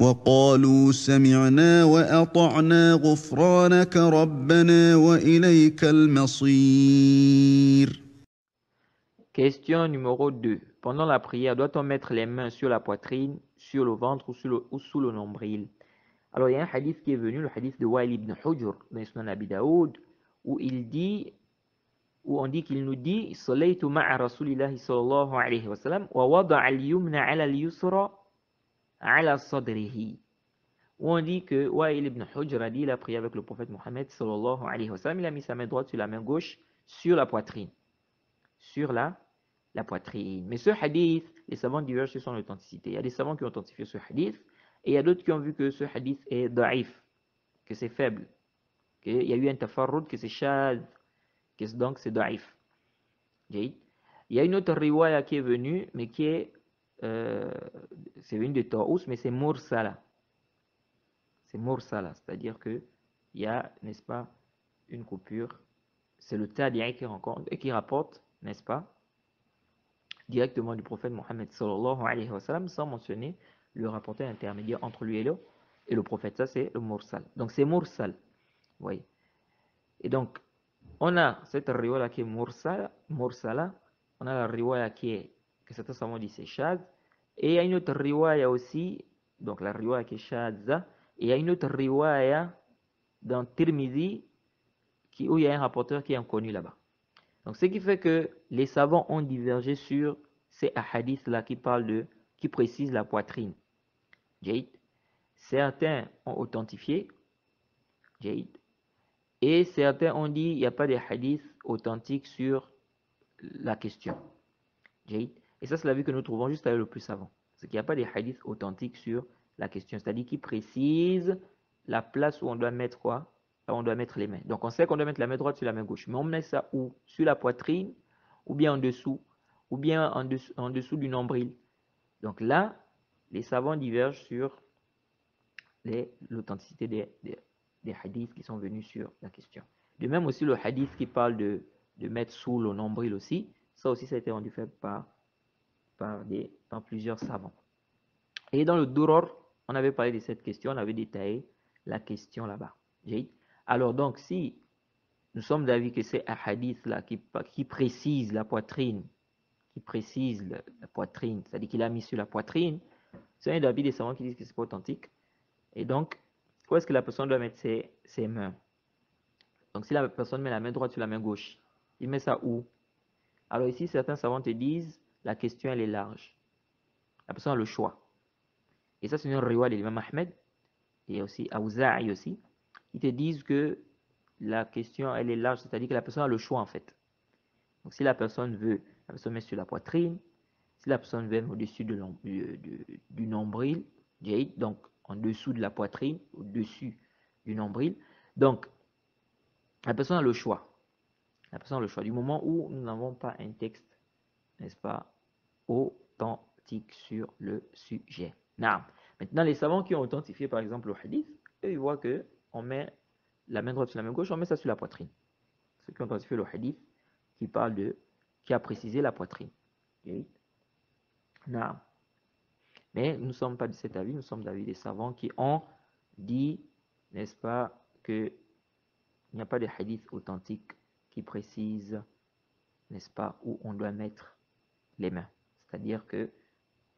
وقالوا سمعنا وأطعنا غفرانك ربنا وإليك المصير. Question numéro 2. Pendant la prière, doit-on mettre les mains sur la poitrine, sur le ventre ou sous le nombril? Alors, il y a un hadith qui est venu, le hadith de Wa'il ibn Hujr, dans Sunan Abi Daoud, où on dit qu'il nous dit Salaytu ma'a Rasulillahi sallallahu alayhi wa sallam wa wada'a al-yumna 'ala al-yusra 'ala sadrihi. Où on dit que Wa'il ibn Hujr a dit, il a prié avec le prophète Mohammed sallallahu alayhi wa sallam, il a mis sa main droite sur la main gauche sur la poitrine. Sur la poitrine. Mais ce hadith, les savants divergent sur son authenticité. Il y a des savants qui ont authentifié ce hadith et il y a d'autres qui ont vu que ce hadith est da'if, que c'est faible, qu'il y a eu un tafarrud, que c'est shad, que donc c'est da'if. Il y a une autre riwaya qui est venue, mais qui est, c'est venu de Taous, mais c'est mursala. C'est mursala, c'est-à-dire qu'il y a, n'est-ce pas, une coupure. C'est le tabi'i qui rapporte, n'est-ce pas, directement du prophète Mohammed sallallahu alayhi wa sallam, sans mentionner le rapporteur intermédiaire entre lui et le prophète. Ça, c'est le mursal. Donc, c'est mursal. Vous voyez. Et donc, on a cette riwaya qui est mursala. On a la riwaya que certains savants disent c'est shad. Et il y a une autre riwaya aussi, donc la riwaya qui est shadza. Et il y a une autre riwaya dans Tirmidhi où il y a un rapporteur qui est inconnu là-bas. Donc, ce qui fait que les savants ont divergé sur ces hadiths-là qui précisent la poitrine. Jade. Certains ont authentifié. Jade. Et certains ont dit qu'il n'y a pas de hadiths authentiques sur la question. Jade. Et ça, c'est l'avis que nous trouvons juste avec le plus savant. C'est qu'il n'y a pas de hadiths authentiques sur la question. C'est-à-dire qui précisent la place où on doit mettre quoi? On doit mettre les mains. Donc, on sait qu'on doit mettre la main droite sur la main gauche. Mais on met ça où? Sur la poitrine, ou bien en dessous, ou bien en dessous du nombril. Donc là, les savants divergent sur l'authenticité des hadiths qui sont venus sur la question. De même aussi, le hadith qui parle de mettre sous le nombril aussi, ça aussi, ça a été rendu fait par plusieurs savants. Et dans le Duror, on avait parlé de cette question, on avait détaillé la question là-bas. Alors donc, si nous sommes d'avis que c'est un hadith là qui précise la poitrine, c'est-à-dire qu'il a mis sur la poitrine, c'est un d'avis des savants qui disent que c'est pas authentique. Et donc, où est-ce que la personne doit mettre ses mains? Donc, si la personne met la main droite sur la main gauche, il met ça où? Alors ici, certains savants te disent, la question elle est large. La personne a le choix. Et ça, c'est une riwaya de l'imam Ahmed et aussi Awza'i aussi. Ils te disent que la question, elle est large, c'est-à-dire que la personne a le choix en fait. Donc si la personne veut, la personne met sur la poitrine. Si la personne veut au-dessus du nombril, donc en dessous de la poitrine, au-dessus du nombril. Donc, la personne a le choix. La personne a le choix. Du moment où nous n'avons pas un texte, n'est-ce pas, authentique sur le sujet. Maintenant, les savants qui ont authentifié par exemple le hadith, eux, ils voient que on met la main droite sur la main gauche, on met ça sur la poitrine. Ceux qui ont authentifié le hadith qui a précisé la poitrine. Mais nous ne sommes pas de cet avis, nous sommes d'avis des savants qui ont dit, n'est-ce pas, qu'il n'y a pas de hadith authentique qui précise, n'est-ce pas, où on doit mettre les mains. C'est-à-dire que,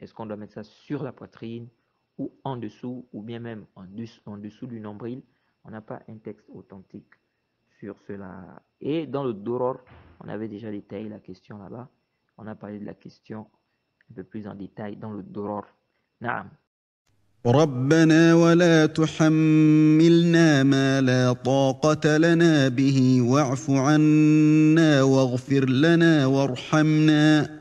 est-ce qu'on doit mettre ça sur la poitrine ou en dessous, ou bien même en dessous du nombril? On n'a pas un texte authentique sur cela. Et dans le Duror, on avait déjà détaillé la question là-bas. On a parlé de la question un peu plus en détail dans le Duror. Naam. ربنا ولا تحملنا ما لا طاقة لنا به واعف عنا واغفر لنا وارحمنا